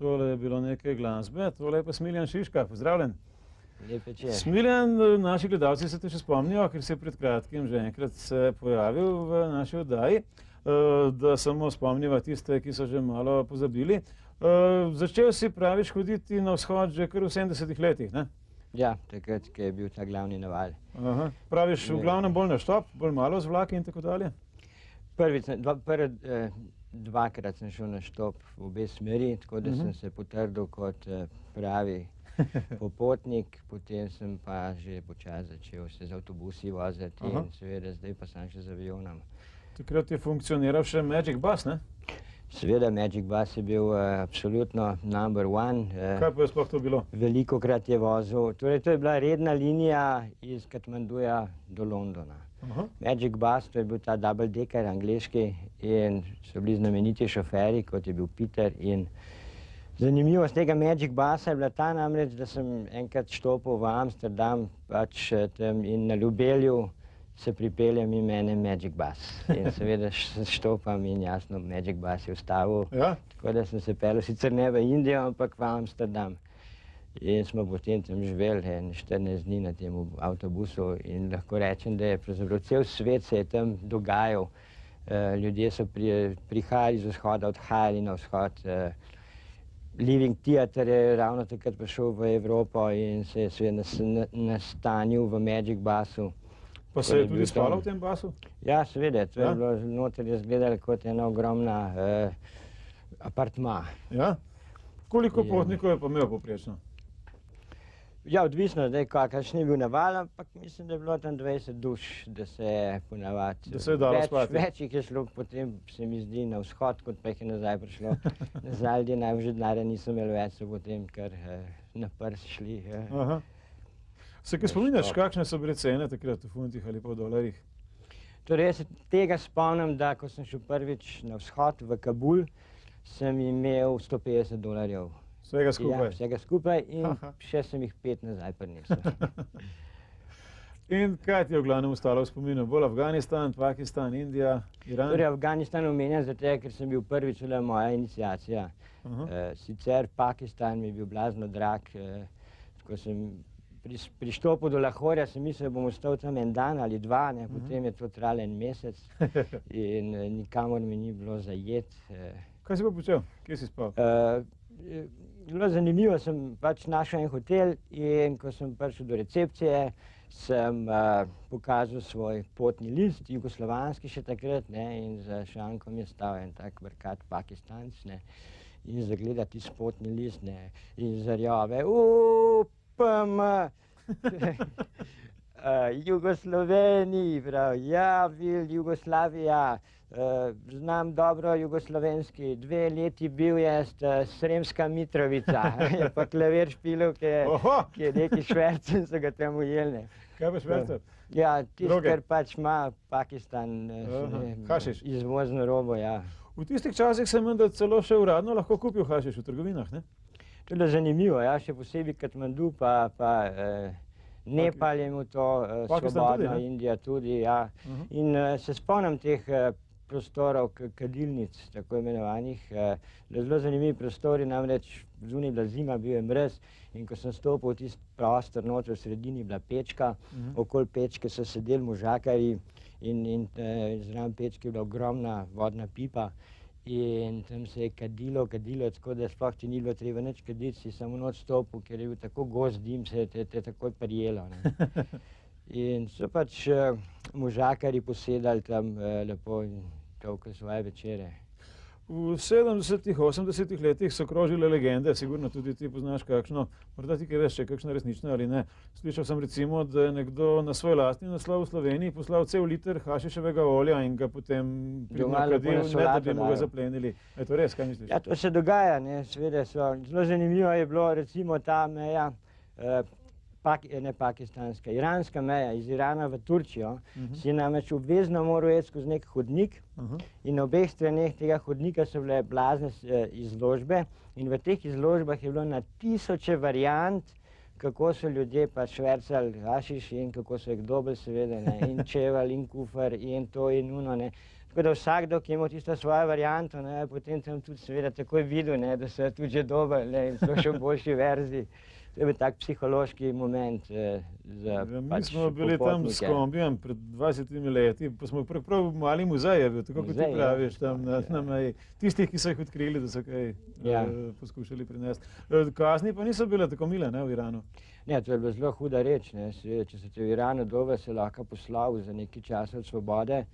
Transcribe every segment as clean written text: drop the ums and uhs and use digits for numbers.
Tole je bilo nekaj glasbe, tole je pa Smiljan Šiška. Pozdravljen. Lep večer. Smiljan, naši gledalci se te še spomnijo, ker se je pred kratkim že enkrat se pojavil v naši oddaji, da samo spomniva tiste, ki so že malo pozabili. Začel si, praviš, hoditi na vzhod že kar v 70-ih letih, ne? Ja, takrat, ko je bil ta glavni naval. Aha. Praviš, v glavnem bolj na štop, bolj malo z vlaki in tako dalje? Dvakrat sem šel na štop v obe smeri, tako da sem se potrdil kot pravi popotnik, potem sem pa že počasi začel se z avtobusi voziti in seveda zdaj pa sem še z avionom. Takrat je funkcioniral še Magic Bus, ne? Seveda, Magic Bus je bil absolutno number one. Kaj pa je sploh to bilo? Velikokrat je vozil, torej to je bila redna linija iz Katmanduja do Londona. Magic Bus, to je bil ta double decker angleški in so bili znameniti šoferji, kot je bil Peter. In zanimivost tega Magic Busa je bila ta namreč, da sem enkrat štopil v Amsterdam pač tam in na Ljubelju se pripeljem in mene Magic Bus. In seveda štopam in jasno Magic Bus je ustavil. Ja? Tako da sem se peljal sicer ne v Indijo, ampak v Amsterdam. In smo potem tam živeli 14 dni na tem avtobusu in lahko rečem, da je pravzaprav cel svet se je tam dogajal. Ljudje so prihajali z vzhoda, odhajali na vzhod. Living Theatre je ravno takrat prišel v Evropo in se je seveda nastanil v Magic Busu. Pa se je tudi spalo v tem basu? Ja, seveda. To je bilo noter izgledalo kot ena ogromna apartma. Ja? Koliko potnikov je pa imel povprečno? Ja, odvisno zdaj, kakšen je bil naval, ampak mislim, da je bilo tam 20 duš, da se je ponavadi. Da se je dalo spati? Več jih je šlo potem, se mi zdi, na vzhod, kot pa jih je nazaj prišlo. Nazaj ljudje najbolj denarja niso imeli več, so potem kar na prst šli. Se kaj spominjaš, kakšne so bile cene takrat v funtih ali pa v dolarjih? Torej, jaz se tega spomnim, da ko sem šel prvič na vzhod v Kabul, sem imel $150. Vsega skupaj? Ja, vsega skupaj in še sem jih 5 nazaj prinesel. In kaj ti je v glavnem ostalo v spominu? Bolj Afganistan, Pakistan, Indija, Iran? Torej, Afganistan omenjam zato, ker sem bil prvič, moja iniciacija. Sicer Pakistan mi je bil blazno drag. Ko sem prištopil do Lahorja, sem mislil, da bom ostal tam en dan ali dva, potem je to trajalo en mesec in nikamor mi ni bilo zajet. Kaj si pa počel? Kje si spal? Bilo zanimivo, sem pač našel en hotel in ko sem prišel do recepcije, sem pokazal svoj potni list, jugoslovanski še takrat, in za šankom je stal en tak brkat Pakistanc in zagleda tisti potni list in zarjave, PM, Jugosloveniji, prav, ja, Jugoslavija, znam dobro jugoslovenski, 2 leti bil je Sremska Mitrovica, je pa klavir špilov, ki je neki švercen, so ga tam ujeli. Kaj pa švercer? Ja, tisto, kar pač ima Pakistan, izvozno robo, ja. V tistih časih sem da celo še uradno lahko kupil hašiš v trgovinah, ne? To je zanimivo, ja, še posebej Katmandu, pa Nepal je imel to, svobodno, Indija tudi, ja. In se spomnim teh prostorov, kadilnic, tako imenovanih, zelo zanimivi prostori, namreč zunaj bila zima, bil je mraz in ko sem stopil v tisti prostor, noter v sredini bila pečka, okoli pečke so sedeli možakarji in zraven pečke je bila ogromna vodna pipa in tam se je kadilo, tako da sploh ti ni bilo treba nič kaditi, si samo noč stopil, ker je bil tako gost dim, se je te takoj prijelo. In so pač možakarji posedali tam lepo in tolkali svoje večere. V 70-ih, 80-ih letih so krožile legende, sigurno tudi ti poznaš kakšno, morda ti kaj veš, če je kakšna resnična ali ne. Slišal sem recimo, da je nekdo na svoj lastni naslov v Sloveniji poslal cel liter hašiševega olja in ga potem prinakadil, ne da bi mu ga zaplenili. Je to res, kaj misliš? Ja, to se dogaja, seveda so. Zelo zanimivo je bilo recimo ta meja, ne pakistanska, iranska meja iz Irana v Turčijo, si namreč obvezno moral iti skozi nek hodnik in na obeh straneh tega hodnika so bile blazne izložbe in v teh izložbah je bilo na tisoče variant, kako so ljudje pa švercali hašiš in kako so jih dobili seveda, in čevelj in kufr in to in uno, Tako da vsakdo, ki je imel tisto svojo varianto, ne, potem tam tudi seveda takoj videl, ne, da so tudi že dobili, ne, in so še v boljši verziji. To je bil tak psihološki moment za Mi smo bili tam s kombijem pred 20 leti, pa smo prav mali muzej je bil, tako kot ti praviš, tam na meji. Tistih, ki so jih odkrili, da so kaj poskušali prinesti. Kazni pa niso bile tako mile, ne, v Iranu? Ne, to je bila zelo huda reč, ne. Če se te v Iranu dobe, se lahko poslavil za nekaj časa od svobode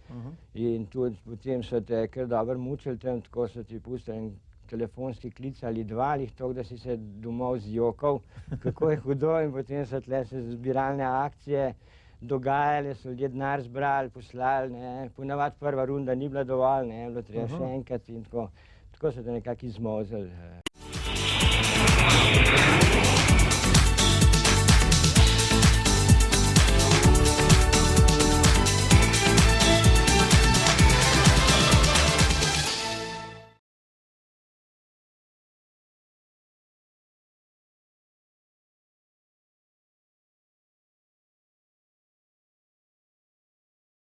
in tudi potem so te kar dobro mučili tam, tako so ti pustili en telefonski klic ali dva, ali toliko, da si se domov zjokal, kako je hudo, in potem so tle se zbiralne akcije dogajale, so ljudje denar zbrali, poslali, ne. Ponavadi prva runda ni bila dovolj, ne, bilo treba še enkrat in tako so te nekako izmozili.